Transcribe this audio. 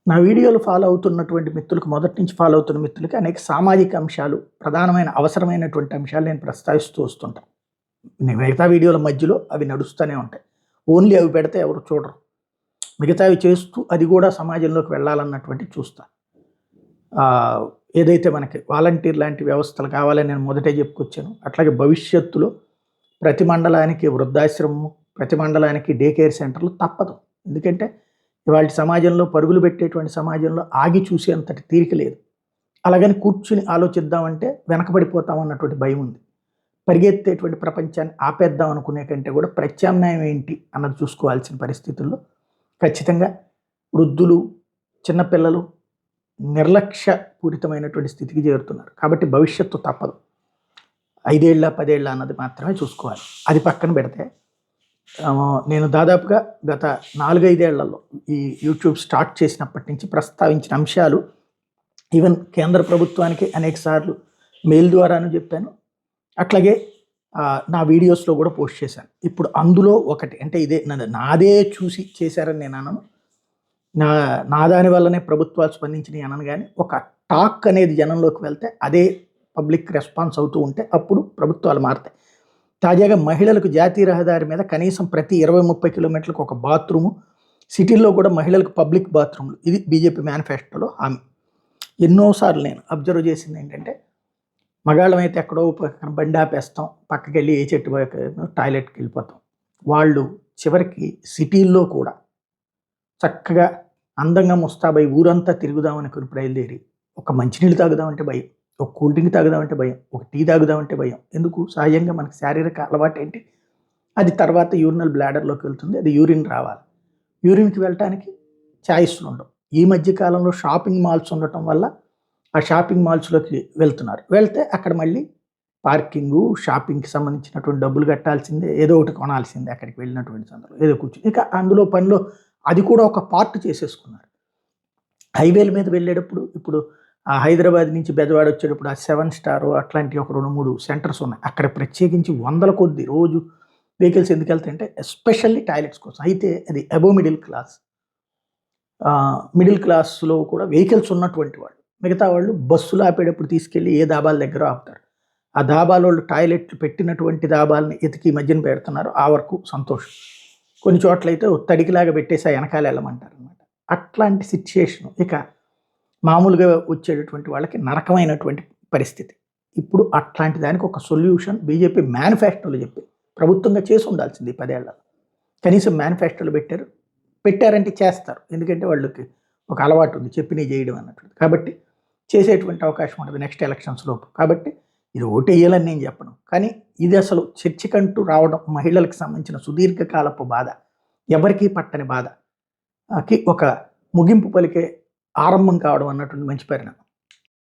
నా వీడియోలు ఫాలో అవుతున్నటువంటి మిత్రులకు, మొదటి నుంచి ఫాలో అవుతున్న మిత్రులకి అనేక సామాజిక అంశాలు, ప్రధానమైన అవసరమైనటువంటి అంశాలు నేను ప్రస్తావిస్తూ వస్తుంటాను. మిగతా వీడియోల మధ్యలో అవి నడుస్తూనే ఉంటాయి. ఓన్లీ అవి పెడితే ఎవరు చూడరు. మిగతావి చేస్తూ అది కూడా సమాజంలోకి వెళ్ళాలన్నటువంటి చూస్తా. ఏదైతే మనకి వాలంటీర్ లాంటి వ్యవస్థలు కావాలని నేను మొదటే చెప్పుకొచ్చాను. అట్లాగే భవిష్యత్తులో ప్రతి మండలానికి వృద్ధాశ్రమము, ప్రతి మండలానికి డే కేర్ సెంటర్లు తప్పదు. ఎందుకంటే ఇవాళ సమాజంలో పరుగులు పెట్టేటువంటి సమాజంలో ఆగి చూసేంతటి తీరిక లేదు. అలాగని కూర్చుని ఆలోచిద్దామంటే వెనకబడిపోతాం అన్నటువంటి భయం ఉంది. పరిగెత్తేటువంటి ప్రపంచాన్ని ఆపేద్దాం అనుకునే కంటే కూడా ప్రత్యామ్నాయం ఏంటి అన్నది చూసుకోవాల్సిన పరిస్థితుల్లో ఖచ్చితంగా వృద్ధులు, చిన్నపిల్లలు నిర్లక్ష్యపూరితమైనటువంటి స్థితికి చేరుతున్నారు. కాబట్టి భవిష్యత్తు తప్పదు. 5 ఏళ్ళ 10 ఏళ్ళ అన్నది మాత్రమే చూసుకోవాలి. అది పక్కన పెడితే నేను దాదాపుగా గత 4-5 ఏళ్లలో ఈ యూట్యూబ్ స్టార్ట్ చేసినప్పటి నుంచి ప్రస్తావించిన అంశాలు ఈవెన్ కేంద్ర ప్రభుత్వానికి అనేక సార్లు మెయిల్ ద్వారాను చెప్పాను. అట్లాగే నా వీడియోస్లో కూడా పోస్ట్ చేశాను. ఇప్పుడు అందులో ఒకటి అంటే ఇదే నాదే చూసి చేశారని నేను అనను. నా దాని వల్లనే ప్రభుత్వాలు స్పందించినవి అనను. కానీ ఒక టాక్ అనేది జనంలోకి వెళ్తే అదే పబ్లిక్ రెస్పాన్స్ అవుతూ ఉంటే అప్పుడు ప్రభుత్వాలు మారుతాయి. తాజాగా మహిళలకు జాతీయ రహదారి మీద కనీసం ప్రతి 20-30 కిలోమీటర్లకు ఒక బాత్రూము, సిటీల్లో కూడా మహిళలకు పబ్లిక్ బాత్రూమ్లు, ఇది బీజేపీ మేనిఫెస్టోలో హామీ. ఎన్నోసార్లు నేను అబ్జర్వ్ చేసింది ఏంటంటే, మగాళ్ళం అయితే ఎక్కడో పక్కన బండి ఆపేస్తాం, పక్కకి వెళ్ళి ఏ చెట్టు టాయిలెట్కి వెళ్ళిపోతాం. వాళ్ళు చివరికి సిటీల్లో కూడా చక్కగా అందంగా ముస్తాబై ఊరంతా తిరుగుదామని కొన్ని బయలుదేరి ఒక మంచినీళ్ళు తాగుదామంటే భయం, ఒక కూల్ డ్రింక్ తాగుదామంటే భయం, ఒక టీ తాగుదామంటే భయం. ఎందుకు? సహజంగా మనకి శారీరక అలవాటు ఏంటి? అది తర్వాత యూరినల్ బ్లాడర్లోకి వెళ్తుంది. అది యూరిన్ రావాలి. యూరిన్కి వెళ్ళటానికి ఛాయిస్లు ఉండవు. ఈ మధ్య కాలంలో షాపింగ్ మాల్స్ ఉండటం వల్ల ఆ షాపింగ్ మాల్స్లోకి వెళ్తున్నారు. వెళ్తే అక్కడ మళ్ళీ పార్కింగు, షాపింగ్కి సంబంధించినటువంటి డబ్బులు కట్టాల్సిందే, ఏదో ఒకటి కొనాల్సిందే అక్కడికి వెళ్ళినటువంటి సందర్భంలో, ఏదో కూర్చుని ఇక అందులో పనిలో అది కూడా ఒక పార్ట్ చేసేసుకున్నారు. హైవేల మీద వెళ్ళేటప్పుడు ఇప్పుడు హైదరాబాద్ నుంచి బెజవాడ వచ్చేటప్పుడు ఆ 7 స్టార్ అట్లాంటి ఒక 2-3 సెంటర్స్ ఉన్నాయి. అక్కడ ప్రత్యేకించి 100ల కొద్ది రోజు వెహికల్స్ ఎందుకు వెళ్తాయంటే ఎస్పెషల్లీ టాయిలెట్స్ కోసం. అయితే అది అబోవ్ మిడిల్ క్లాస్, మిడిల్ క్లాస్లో కూడా వెహికల్స్ ఉన్నటువంటి వాళ్ళు. మిగతా వాళ్ళు బస్సులు ఆపేటప్పుడు తీసుకెళ్ళి ఏ దాబాల దగ్గర ఆపుతారు. ఆ దాబాల వాళ్ళు టాయిలెట్లు పెట్టినటువంటి దాబాలని ఎతికి మధ్యన పెడుతున్నారు. ఆ వరకు సంతోషం. కొన్ని చోట్ల అయితే తడికిలాగా పెట్టేసి వెనకాల వెళ్ళమంటారు అనమాట. అట్లాంటి సిచ్యుయేషను ఇక మామూలుగా వచ్చేటటువంటి వాళ్ళకి నరకమైనటువంటి పరిస్థితి. ఇప్పుడు అట్లాంటి దానికి ఒక సొల్యూషన్ బీజేపీ మేనిఫెస్టోలో చెప్పి ప్రభుత్వంగా చేసి ఉండాల్సింది 10 ఏళ్లలో. కనీసం మేనిఫెస్టోలో పెట్టారంటే చేస్తారు. ఎందుకంటే వాళ్ళకి ఒక అలవాటు ఉంది చెప్పినవి చేయడం అన్నట్టు. కాబట్టి చేసేటువంటి అవకాశం ఉంటుంది నెక్స్ట్ ఎలక్షన్స్ లోపు. కాబట్టి ఇది ఓటేయాలని నేను చెప్పను. కానీ ఇది అసలు చర్చకంటూ రావడం, మహిళలకు సంబంధించిన సుదీర్ఘకాలపు బాధ, ఎవరికీ పట్టని బాధకి ఒక ముగింపు పలికే ఆరంభం కావడం అన్నటువంటి మంచి పరిణామం.